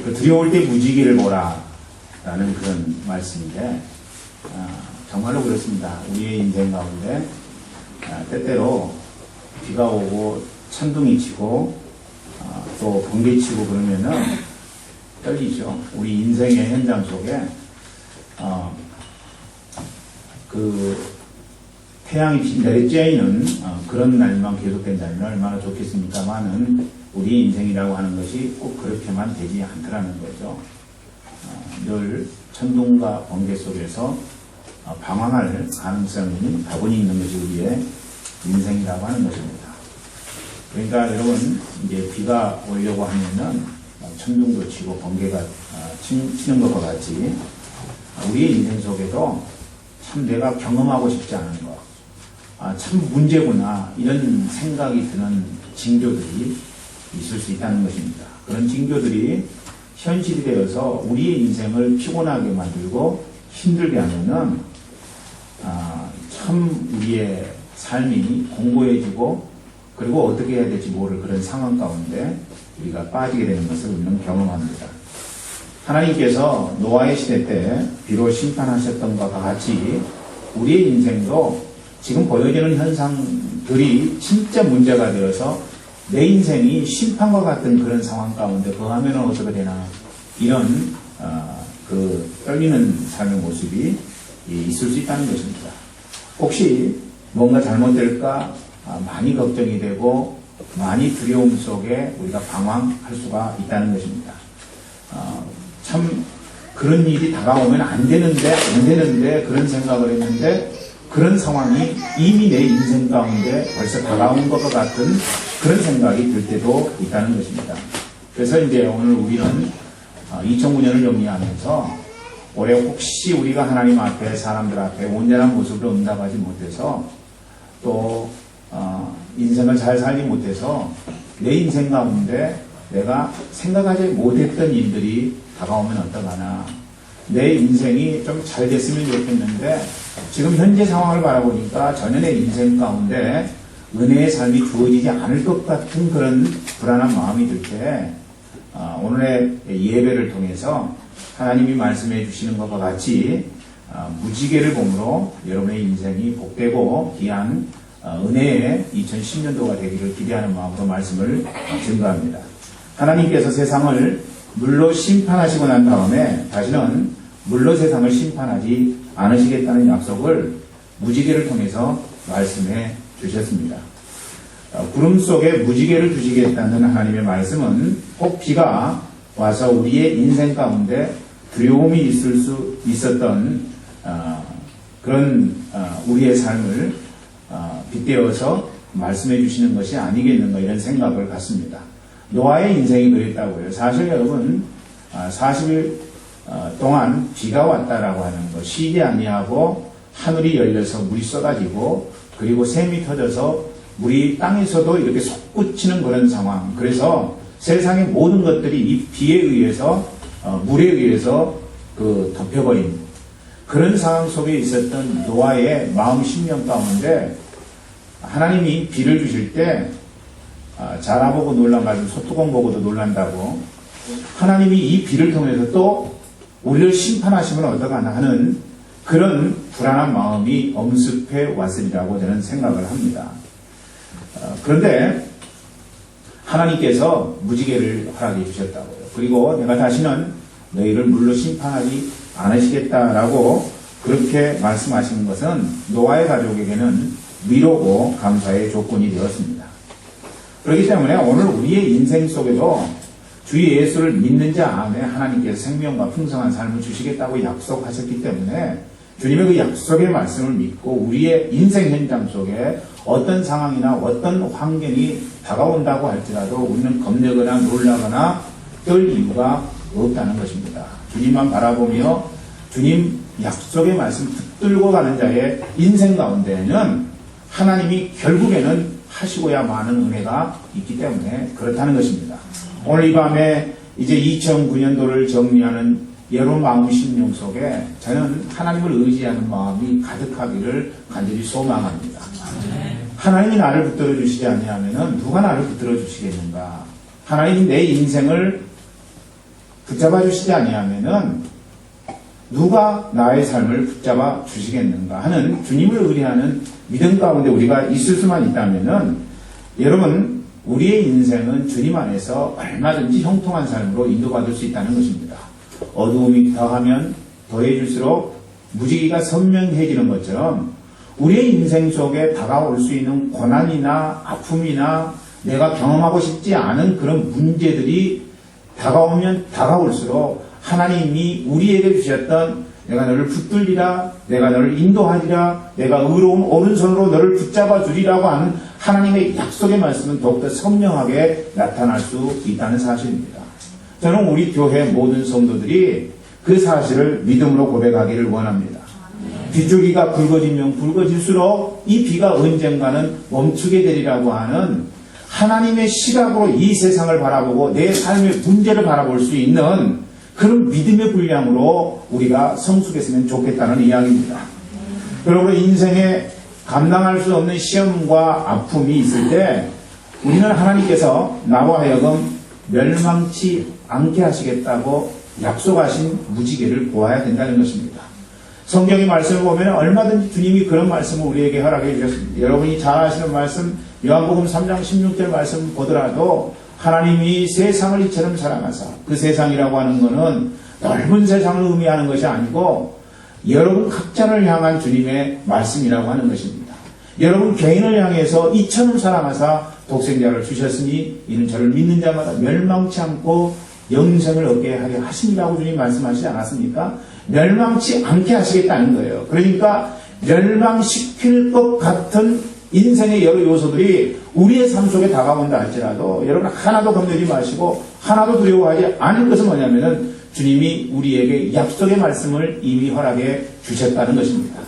그 두려울 때 무지개를 보라 라는 그런 말씀인데 정말로 그렇습니다. 우리의 인생 가운데 때때로 비가 오고 천둥이 치고 또 번개 치고 그러면은 떨리죠. 우리 인생의 현장 속에 그 태양이 내리쬐이는 그런 날만 계속된다면 얼마나 좋겠습니까만은 우리 인생이라고 하는 것이 꼭 그렇게만 되지 않더라는 거죠. 늘 천둥과 번개 속에서 방황할 가능성이 다분히 있는 것이 우리의 인생이라고 하는 것입니다. 그러니까 여러분 이제 비가 오려고 하면은 천둥도 치고 번개가 치는 것과 같이 우리의 인생 속에도 참 내가 경험하고 싶지 않은 것, 참 문제구나 이런 생각이 드는 징조들이 있을 수 있다는 것입니다. 그런 징조들이 현실이 되어서 우리의 인생을 피곤하게 만들고 힘들게 하면은 참 우리의 삶이 공고해지고 그리고 어떻게 해야 될지 모를 그런 상황 가운데 우리가 빠지게 되는 것을 우리는 경험합니다. 하나님께서 노아의 시대 때 비로 심판하셨던 것과 같이 우리의 인생도 지금 보여지는 현상들이 진짜 문제가 되어서 내 인생이 심판과 같은 그런 상황 가운데 거하면 어떻게 되나 이런 그 떨리는 삶의 모습이 있을 수 있다는 것입니다. 혹시 뭔가 잘못될까 많이 걱정이 되고 많이 두려움 속에 우리가 방황할 수가 있다는 것입니다. 참 그런 일이 다가오면 안 되는데 그런 생각을 했는데 그런 상황이 이미 내 인생 가운데 벌써 다가온 것과 같은 그런 생각이 들 때도 있다는 것입니다. 그래서 이제 오늘 우리는 2009년을 정리하면서 올해 혹시 우리가 하나님 앞에 사람들 앞에 온전한 모습으로 응답하지 못해서 또 인생을 잘 살지 못해서 내 인생 가운데 내가 생각하지 못했던 일들이 다가오면 어떡하나 내 인생이 좀 잘 됐으면 좋겠는데 지금 현재 상황을 바라보니까 전혀 내 인생 가운데 은혜의 삶이 주어지지 않을 것 같은 그런 불안한 마음이 들 때 오늘의 예배를 통해서 하나님이 말씀해 주시는 것과 같이 무지개를 봄으로 여러분의 인생이 복되고 귀한 은혜의 2010년도가 되기를 기대하는 마음으로 말씀을 증거합니다. 하나님께서 세상을 물로 심판하시고 난 다음에 다시는 물로 세상을 심판하지 않으시겠다는 약속을 무지개를 통해서 말씀해 주셨습니다. 구름 속에 무지개를 두시겠다는 하나님의 말씀은 꼭 비가 와서 우리의 인생 가운데 두려움이 있을 수 있었던 그런 우리의 삶을 빗대어서 말씀해 주시는 것이 아니겠는가 이런 생각을 갖습니다. 노아의 인생이 그랬다고요. 사실 여러분 40일 동안 비가 왔다라고 하는 것 쉬지 아니하고 하늘이 열려서 물이 쏟아지고 그리고 샘이 터져서 물이 땅에서도 이렇게 솟구치는 그런 상황. 그래서 세상의 모든 것들이 이 비에 의해서 물에 의해서 덮여버린 그런 상황 속에 있었던 노아의 마음 심령 가운데 하나님이 비를 주실 때 자라 보고 놀란가지고 소뚜껑 보고도 놀란다고 하나님이 이 비를 통해서 또 우리를 심판하시면 어떡하나 하는 그런 불안한 마음이 엄습해 왔으리라고 저는 생각을 합니다. 그런데 하나님께서 무지개를 허락해 주셨다고요. 그리고 내가 다시는 너희를 물로 심판하지 않으시겠다라고 그렇게 말씀하시는 것은 노아의 가족에게는 위로고 감사의 조건이 되었습니다. 그렇기 때문에 오늘 우리의 인생 속에도 주 예수를 믿는 자 안에 하나님께서 생명과 풍성한 삶을 주시겠다고 약속하셨기 때문에 주님의 그 약속의 말씀을 믿고 우리의 인생 현장 속에 어떤 상황이나 어떤 환경이 다가온다고 할지라도 우리는 겁내거나 놀라거나 떨 이유가 없다는 것입니다. 주님만 바라보며 주님 약속의 말씀 붙들고 가는 자의 인생 가운데에는 하나님이 결국에는 하시고야 마는 은혜가 있기 때문에 그렇다는 것입니다. 오늘 이 밤에 이제 2009년도를 정리하는 여러분 마음 심령 속에 저는 하나님을 의지하는 마음이 가득하기를 간절히 소망합니다. 하나님이 나를 붙들어 주시지 아니하면 누가 나를 붙들어 주시겠는가? 하나님이 내 인생을 붙잡아 주시지 아니하면은 누가 나의 삶을 붙잡아 주시겠는가 하는 주님을 의뢰하는 믿음 가운데 우리가 있을 수만 있다면은 여러분 우리의 인생은 주님 안에서 얼마든지 형통한 삶으로 인도받을 수 있다는 것입니다. 어두움이 더하면 더해질수록 무지개가 선명해지는 것처럼 우리의 인생 속에 다가올 수 있는 고난이나 아픔이나 내가 경험하고 싶지 않은 그런 문제들이 다가오면 다가올수록 하나님이 우리에게 주셨던 내가 너를 붙들리라, 내가 너를 인도하리라, 내가 의로운 오른손으로 너를 붙잡아 주리라고 하는 하나님의 약속의 말씀은 더욱더 선명하게 나타날 수 있다는 사실입니다. 저는 우리 교회 모든 성도들이 그 사실을 믿음으로 고백하기를 원합니다. 빗줄기가 굵어지면 굵어질수록 이 비가 언젠가는 멈추게 되리라고 하는 하나님의 시각으로 이 세상을 바라보고 내 삶의 문제를 바라볼 수 있는 그런 믿음의 분량으로 우리가 성숙했으면 좋겠다는 이야기입니다. 여러분 인생에 감당할 수 없는 시험과 아픔이 있을 때 우리는 하나님께서 나와 하여금 멸망치 않게 하시겠다고 약속하신 무지개를 보아야 된다는 것입니다. 성경의 말씀을 보면 얼마든지 주님이 그런 말씀을 우리에게 허락해 주셨습니다. 여러분이 잘 아시는 말씀 요한복음 3장 16절 말씀 보더라도 하나님이 세상을 이처럼 사랑하사 그 세상이라고 하는 것은 넓은 세상을 의미하는 것이 아니고 여러분 각자를 향한 주님의 말씀이라고 하는 것입니다. 여러분 개인을 향해서 이처럼 사랑하사 독생자를 주셨으니 이는 저를 믿는 자마다 멸망치 않고 영생을 얻게 하려 하신다고 주님 말씀하시지 않았습니까? 멸망치 않게 하시겠다는 거예요. 그러니까 멸망시킬 것 같은 인생의 여러 요소들이 우리의 삶 속에 다가온다 할지라도 여러분 하나도 겁내지 마시고 하나도 두려워하지 않을 것은 뭐냐면은 주님이 우리에게 약속의 말씀을 이미 허락해 주셨다는 것입니다.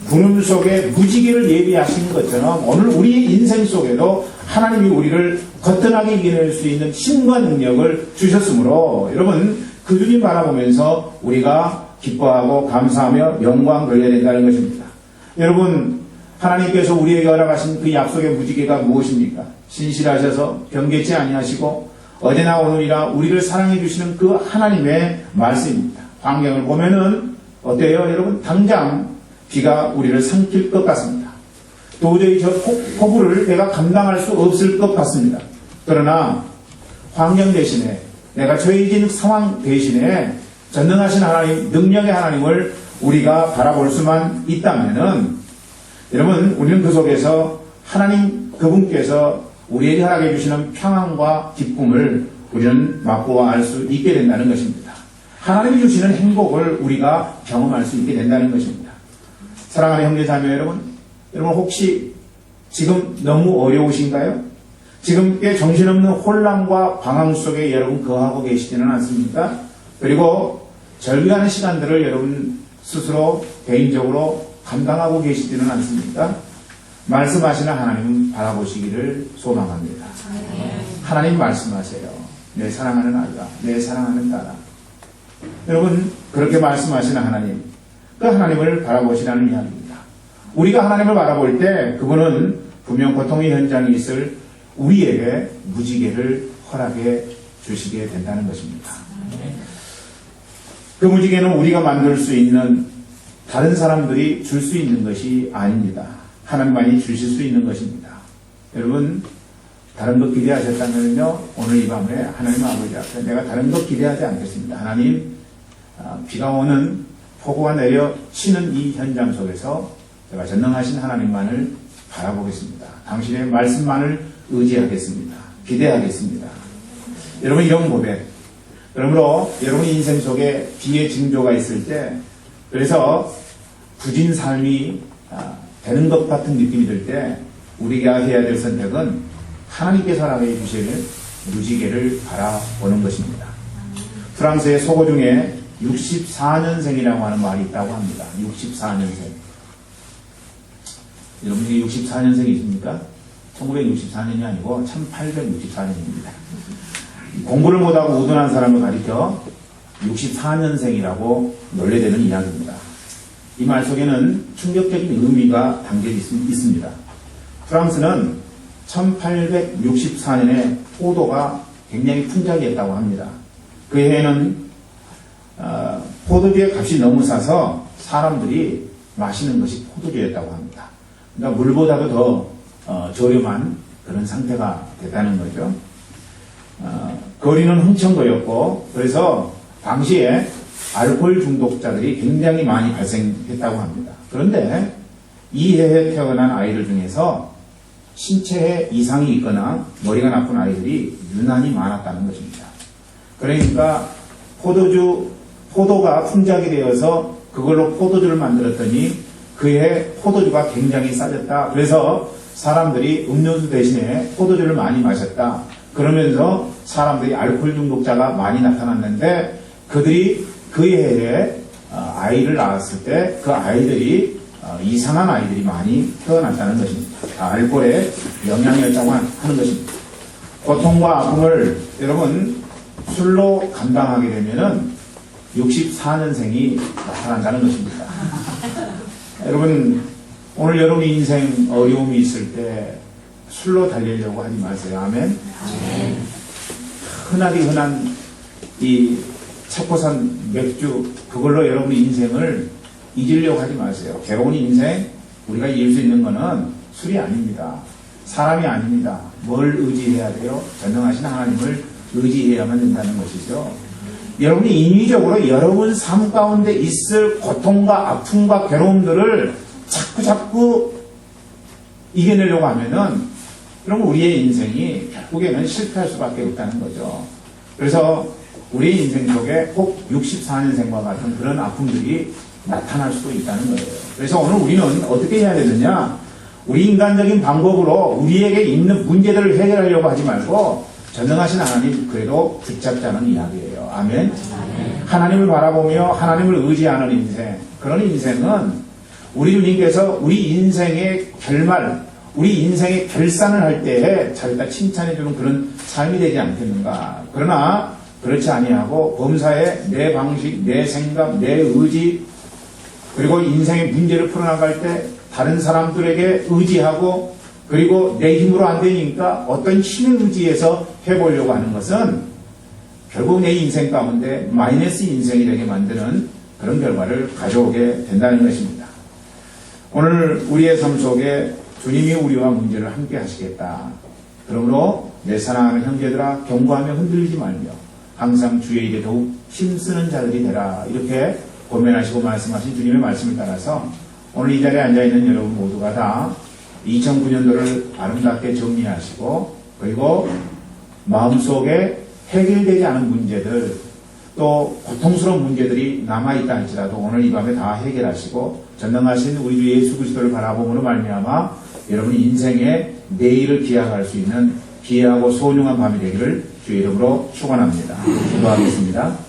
구름 속에 무지개를 예비하신 것처럼 오늘 우리의 인생 속에도 하나님이 우리를 거뜬하게 이겨낼 수 있는 힘과 능력을 주셨으므로 여러분 그 주님 바라보면서 우리가 기뻐하고 감사하며 영광 돌려야 된다는 것입니다. 여러분 하나님께서 우리에게 허락하신 그 약속의 무지개가 무엇입니까? 신실하셔서 변개치 아니하시고 어제나 오늘이라 우리를 사랑해 주시는 그 하나님의 말씀입니다. 환경을 보면은 어때요? 여러분 당장 비가 우리를 삼킬 것 같습니다. 도저히 저 폭우를 내가 감당할 수 없을 것 같습니다. 그러나 환경 대신에 내가 죄진 상황 대신에 전능하신 하나님, 능력의 하나님을 우리가 바라볼 수만 있다면은 여러분 우리는 그 속에서 하나님 그분께서 우리에게 허락해 주시는 평안과 기쁨을 우리는 맛보아 알 수 있게 된다는 것입니다. 하나님이 주시는 행복을 우리가 경험할 수 있게 된다는 것입니다. 사랑하는 형제자매 여러분 혹시 지금 너무 어려우신가요? 지금 꽤 정신없는 혼란과 방황 속에 여러분 거하고 계시지는 않습니까? 그리고 절규하는 시간들을 여러분 스스로 개인적으로 감당하고 계시지는 않습니까? 말씀하시는 하나님 바라보시기를 소망합니다. 하나님 말씀하세요. 내 사랑하는 아이가, 내 사랑하는 딸아. 여러분 그렇게 말씀하시는 하나님, 그 하나님을 바라보시라는 이야기입니다. 우리가 하나님을 바라볼 때 그분은 분명 고통의 현장에 있을 우리에게 무지개를 허락해 주시게 된다는 것입니다. 그 무지개는 우리가 만들 수 있는 다른 사람들이 줄 수 있는 것이 아닙니다. 하나님만이 주실 수 있는 것입니다. 여러분 다른 것 기대하셨다면요 오늘 이 밤에 하나님 아버지 앞에 내가 다른 것 기대하지 않겠습니다. 하나님 비가 오는 폭우가 내려 치는 이 현장 속에서 제가 전능하신 하나님만을 바라보겠습니다. 당신의 말씀만을 의지하겠습니다. 기대하겠습니다. 여러분 이런 고백 그러므로 여러분 인생 속에 비의 징조가 있을 때 그래서 부진 삶이 되는 것 같은 느낌이 들 때 우리가 해야 될 선택은 하나님께서 허락해 주실 무지개를 바라보는 것입니다. 프랑스의 속어 중에 64년생이라고 하는 말이 있다고 합니다. 64년생. 여러분 중에 64년생이십니까? 1964년이 아니고 1864년입니다. 공부를 못하고 우둔한 사람을 가리켜 64년생이라고 놀래대는 이야기입니다. 이 말 속에는 충격적인 의미가 담겨 있습니다. 프랑스는 1864년에 포도가 굉장히 풍작이었다고 합니다. 그 해에는 포도주의 값이 너무 싸서 사람들이 마시는 것이 포도주였다고 합니다. 그러니까 물보다도 더 저렴한 그런 상태가 됐다는 거죠. 거리는 흥청거렸고 그래서 당시에 알코올 중독자들이 굉장히 많이 발생했다고 합니다. 그런데 이 해에 태어난 아이들 중에서 신체에 이상이 있거나 머리가 나쁜 아이들이 유난히 많았다는 것입니다. 그러니까 포도가 풍작이 되어서 그걸로 포도주를 만들었더니 그해 포도주가 굉장히 싸졌다. 그래서 사람들이 음료수 대신에 포도주를 많이 마셨다. 그러면서 사람들이 알코올 중독자가 많이 나타났는데 그들이 그 해에 아이를 낳았을 때 그 아이들이 이상한 아이들이 많이 태어났다는 것입니다. 알코올의 영향이었다고 하는 것입니다. 고통과 아픔을 여러분 술로 감당하게 되면은 64년생이 나타난다는 것입니다. 여러분 오늘 여러분의 인생 어려움이 있을 때 술로 달리려고 하지 마세요. 아멘. 흔하디 흔한 이 차코산 맥주 그걸로 여러분의 인생을 잊으려고 하지 마세요. 괴로운 인생 우리가 이길 수 있는 것은 술이 아닙니다. 사람이 아닙니다. 뭘 의지해야 돼요? 전능하신 하나님을 의지해야만 된다는 것이죠. 여러분이 인위적으로 여러분 삶 가운데 있을 고통과 아픔과 괴로움들을 자꾸 이겨내려고 하면은 그럼 우리의 인생이 결국에는 실패할 수밖에 없다는 거죠. 그래서 우리의 인생 속에 꼭 64년생과 같은 그런 아픔들이 나타날 수도 있다는 거예요. 그래서 오늘 우리는 어떻게 해야 되느냐? 우리 인간적인 방법으로 우리에게 있는 문제들을 해결하려고 하지 말고 전능하신 하나님 그래도 붙잡자는 이야기예요. 아멘. 하나님을 바라보며 하나님을 의지하는 인생, 그런 인생은 우리 주님께서 우리 인생의 결말, 우리 인생의 결산을 할 때에 자기가 칭찬해주는 그런 삶이 되지 않겠는가. 그러나 그렇지 아니하고 범사에 내 방식, 내 생각, 내 의지, 그리고 인생의 문제를 풀어나갈 때 다른 사람들에게 의지하고 그리고 내 힘으로 안 되니까 어떤 신의 의지에서 해보려고 하는 것은 결국 내 인생 가운데 마이너스 인생이 되게 만드는 그런 결과를 가져오게 된다는 것입니다. 오늘 우리의 삶 속에 주님이 우리와 문제를 함께 하시겠다. 그러므로 내 사랑하는 형제들아 경고하며 흔들리지 말며 항상 주의 일에 더욱 힘쓰는 자들이 되라. 이렇게 고면하시고 말씀하신 주님의 말씀을 따라서 오늘 이 자리에 앉아있는 여러분 모두가 다 2009년도를 아름답게 정리하시고 그리고 마음속에 해결되지 않은 문제들 또 고통스러운 문제들이 남아있다 할지라도 오늘 이 밤에 다 해결하시고 전능하신 우리 주 예수 그리스도를 바라봄으로 말미암아 여러분이 인생의 내일을 기약할 수 있는 귀하고 소중한 밤이 되기를 주의 이름으로 축원합니다. 기도하겠습니다.